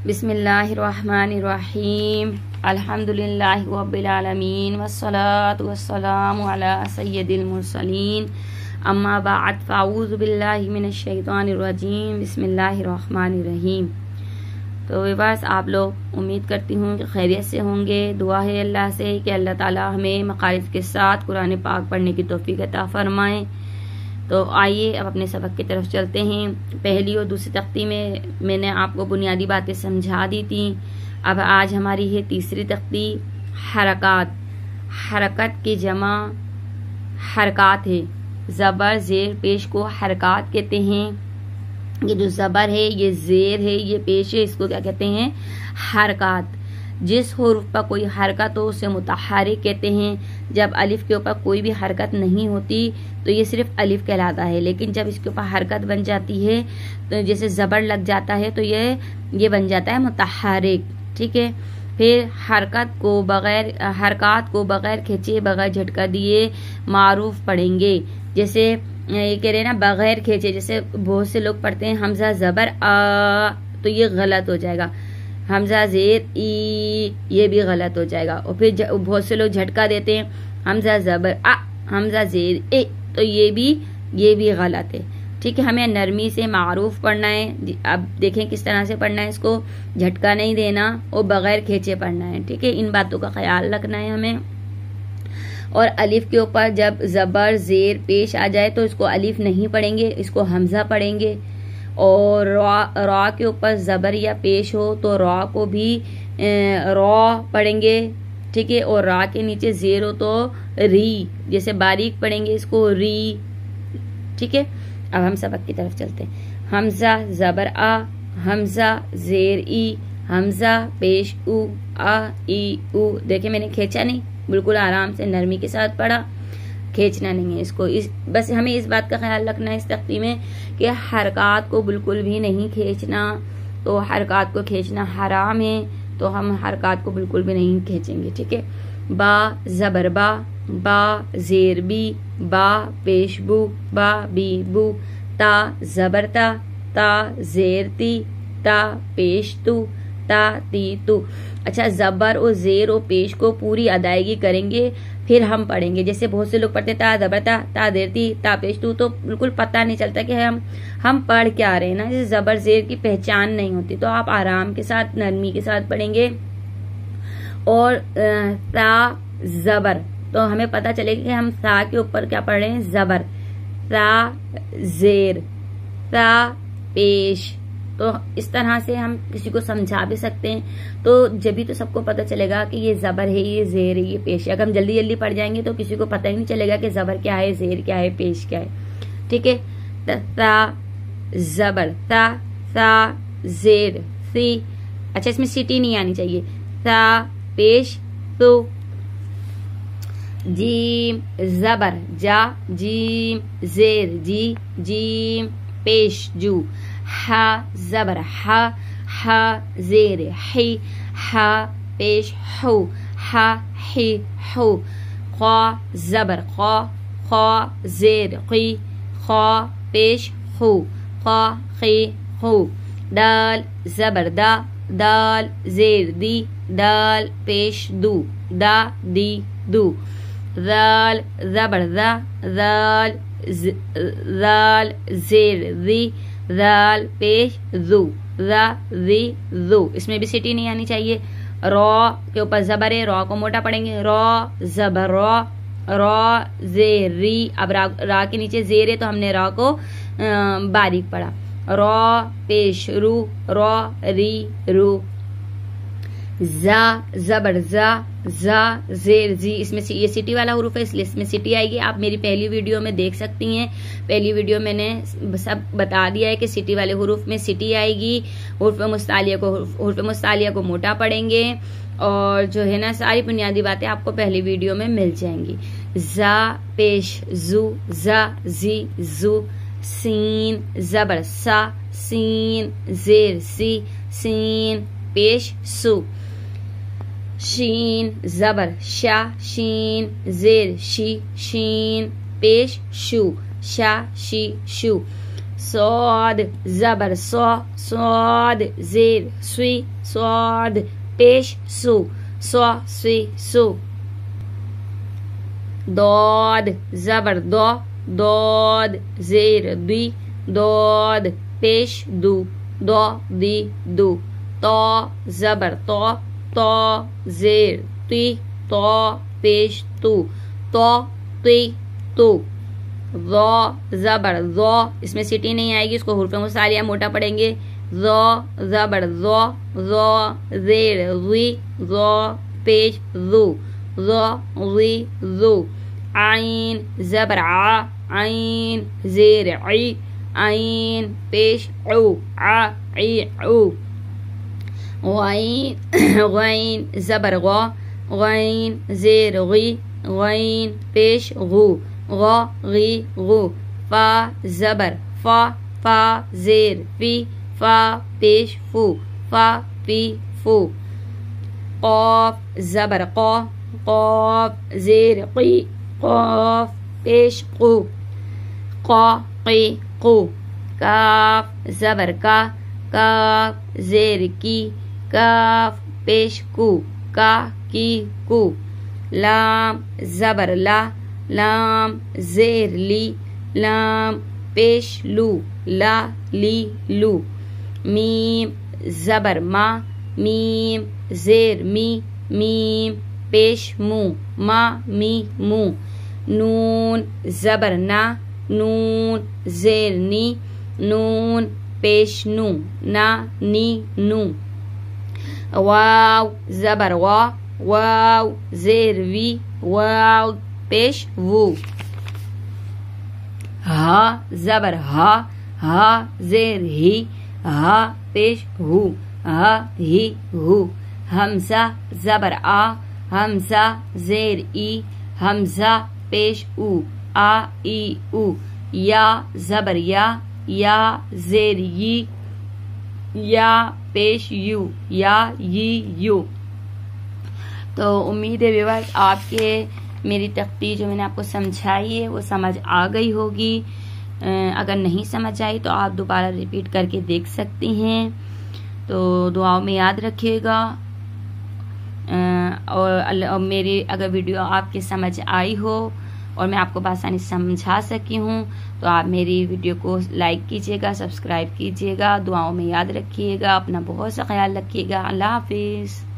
बिस्मिल्लाहिर्रहमानिर्रहीम अल्हम्दुलिल्लाहि रब्बिल आलमीन वस्सलातु वस्सलामु अला सय्यिदिल मुरसलीन अम्मा बअद फ़अऊज़ु बिल्लाहि मिनश शैतानिर रजीम बिस्मिल्लाहिर्रहमानिर्रहीम। तो बस आप लोग उम्मीद करती हूँ कि खैरियत से होंगे। दुआ है अल्लाह से कि अल्लाह ताला हमें मकारिज के साथ कुरान पाक पढ़ने की तौफीक अता फरमाए। तो आइए अब अपने सबक की तरफ चलते हैं। पहली और दूसरी तख्ती में मैंने आपको बुनियादी बातें समझा दी थी। अब आज हमारी है तीसरी तख्ती, हरकत। हरकत की जमा हरकात है। ज़बर ज़ेर पेश को हरकात कहते हैं। ये जो ज़बर है, ये ज़ेर है, ये पेश है, इसको क्या कहते हैं? हरकात। जिस हुर्फ पर कोई हरकत हो उसे मुतहर्रिक कहते हैं। जब अलिफ के ऊपर कोई भी हरकत नहीं होती तो ये सिर्फ अलिफ कहलाता है, लेकिन जब इसके ऊपर हरकत बन जाती है तो जैसे ज़बर लग जाता है तो ये बन जाता है मुतहर्रिक। ठीक है। फिर हरकत को बगैर खींचे, बगैर झटका दिए मारूफ पढ़ेंगे। जैसे ये कह रहे हैं ना, बगैर खींचे। जैसे बहुत से लोग पढ़ते हैं हमजा ज़बर आ, तो ये गलत हो जाएगा। हमजा ज़ेर ई, ये भी गलत हो जाएगा। और फिर बहुत से लोग झटका देते हैं हमजा ज़बर आ, हमजा ज़ेर ए, तो ये भी गलत है। ठीक है। हमें नरमी से मारूफ पढ़ना है। अब देखें किस तरह से पढ़ना है। इसको झटका नहीं देना और बगैर खींचे पढ़ना है। ठीक है। इन बातों का ख्याल रखना है हमें। और अलिफ के ऊपर जब ज़बर ज़ेर पेश आ जाए तो इसको अलिफ नहीं पढ़ेंगे, इसको हमजा पढ़ेंगे। और रॉ के ऊपर ज़बर या पेश हो तो रॉ को भी रॉ पढ़ेंगे। ठीक है। और रा के नीचे ज़ेर हो तो री, जैसे बारीक पढ़ेंगे इसको री। ठीक है। अब हम सबक की तरफ चलते हैं। हमजा ज़बर आ, हमजा ज़ेर ई, हमजा पेश उ, आ ई उ। देखिए मैंने खींचा नहीं, बिल्कुल आराम से नरमी के साथ पढ़ा, खींचना नहीं है इसको। बस हमें इस बात का ख्याल रखना है इस तख्ती में कि हरकत को बिल्कुल भी नहीं खींचना। तो हरकत को खींचना हराम है, तो हम हरकत को बिल्कुल भी नहीं खींचेंगे। ठीक है। बा ज़बर बा, बा ज़ेर बी, बा पेश बू, बा बी बू। ता ज़बर ता, ता ज़ेर ती, ता पेश तू, ता ती तू। अच्छा, ज़बर और ज़ेर और पेश को पूरी अदायगी करेंगे फिर हम पढ़ेंगे। जैसे बहुत से लोग पढ़ते ता ज़बर ता, ता ज़ेर ती, ता पेश तू, तो बिल्कुल पता नहीं चलता कि हम पढ़ क्या रहे हैं ना। जैसे ज़बर ज़ेर की पहचान नहीं होती, तो आप आराम के साथ नरमी के साथ पढ़ेंगे। और ता ज़बर, तो हमें पता चलेगा कि हम ता के ऊपर क्या पढ़ रहे हैं? ज़बर। ता ज़ेर, ता पेश। तो इस तरह से हम किसी को समझा भी सकते हैं। तो जब भी तो सबको पता चलेगा कि ये ज़बर है, ये ज़ेर है, ये पेश है। अगर हम जल्दी जल्दी पढ़ जाएंगे तो किसी को पता ही नहीं चलेगा कि ज़बर क्या है, ज़ेर क्या है, पेश क्या है। ठीक है। ता ज़बर ता, ता ज़ेर सी। अच्छा, इसमें सीटी नहीं आनी चाहिए। ता पेश तो। जीम ज़बर जा, जीम ज़ेर जी, जीम पेश जू। हा ज़बर हा, हा ज़ेर ही, हा पेश हु, हा ही हु। ख़ा ज़बर ख़ा, ख़ा ज़ेर क़ी, ख़ा पेश हु, ख़ा ख़ी हु। दाल ज़बर दा, दाल ज़ेर दी, दाल पेश दू, दा दी दू। दाल ज़बर दा, दाल ज़ेर दी, दाल पेश जू, दा दी जू। इसमें भी सीटी नहीं आनी चाहिए। रॉ के ऊपर ज़बर है, रॉ को मोटा पढ़ेंगे। रॉ ज़बर रॉ, रॉ ज़ेर री। अब रा के नीचे ज़ेर है तो हमने रॉ को बारीक पढ़ा। रॉ पेश रू, रॉ री रू। जा ज़बर जा, जा ज़ेर जी। इसमें ये सिटी वाला हुरूफ है, इसलिए इसमें सिटी आएगी। आप मेरी पहली वीडियो में देख सकती हैं। पहली वीडियो मैंने सब बता दिया है कि सिटी वाले हुरूफ में सिटी आएगी। हुरूफ मुस्तालिया को मोटा पढ़ेंगे। और जो है ना, सारी बुनियादी बातें आपको पहली वीडियो में मिल जाएंगी। जा पेश जू, जा जी जू। सीन ज़बर सा, सीन ज़ेर सी, सीन पेश सू। शीन ज़बर शा, शीन ज़ेर शी, शीन पेश शू, शा शी शू। सौद जबर सौ सौद जेर सुई सौद पेश सु सौ सुई सु दौद जबर दो दौद जेर दुई दौद पेश दू दो दी दू तो जबर तो जेर तुई तो पेश तू तो तुई तू ज़ो जबर ज़ो, इसमें सिटी नहीं आएगी, इसको हुर्फ़े मुसालिया मोटा पढ़ेंगे। ज़ो जबर ज़ो ज़ो ज़ेर ज़ी ज़ो पेश ज़ू ज़ो ज़ी ज़ू आइन जबर आ आइन ज़ेर ई आइन पेश ऊ आ ई ऊ गैन जबर गो गैन ज़ेर गी गैन पेश गू गो गी गु फा जबर फा जेर फी फा पेश फू फा फी फू क़ाफ जबर क़ाफ जेर क़ी क़ाफ पेश क़ू क़ा क़ी क़ू काफ जबर काफ जेर की काफ पेश कू का की कू लाम जबर लाम जेर ली लाम पेश लू ला ली लू मीम जबर मीम जेर मीम पेश मू मा मी मू नून जबर नून जेर नी नून पेश नू ना नी नू वाव जबर वाव जेर वी वाव पेश वू हा जबर हा जेर ही हा पेश हु हा ही हु हमजा जबर आ हमजा जेर ई हमजा पेश उ आ ई उ या जबर या जेर यी या पेश यू या यी यू। तो उम्मीद है व्यूअर्स आपके मेरी तख्ती जो मैंने आपको समझाई है वो समझ आ गई होगी। अगर नहीं समझ आई तो आप दोबारा रिपीट करके देख सकती हैं। तो दुआओं में याद रखिएगा। और मेरी अगर वीडियो आपके समझ आई हो और मैं आपको आसानी समझा सकी हूँ तो आप मेरी वीडियो को लाइक कीजिएगा, सब्सक्राइब कीजिएगा। दुआओं में याद रखिएगा, अपना बहुत सा ख्याल रखिएगा। अल्लाह हाफिज़।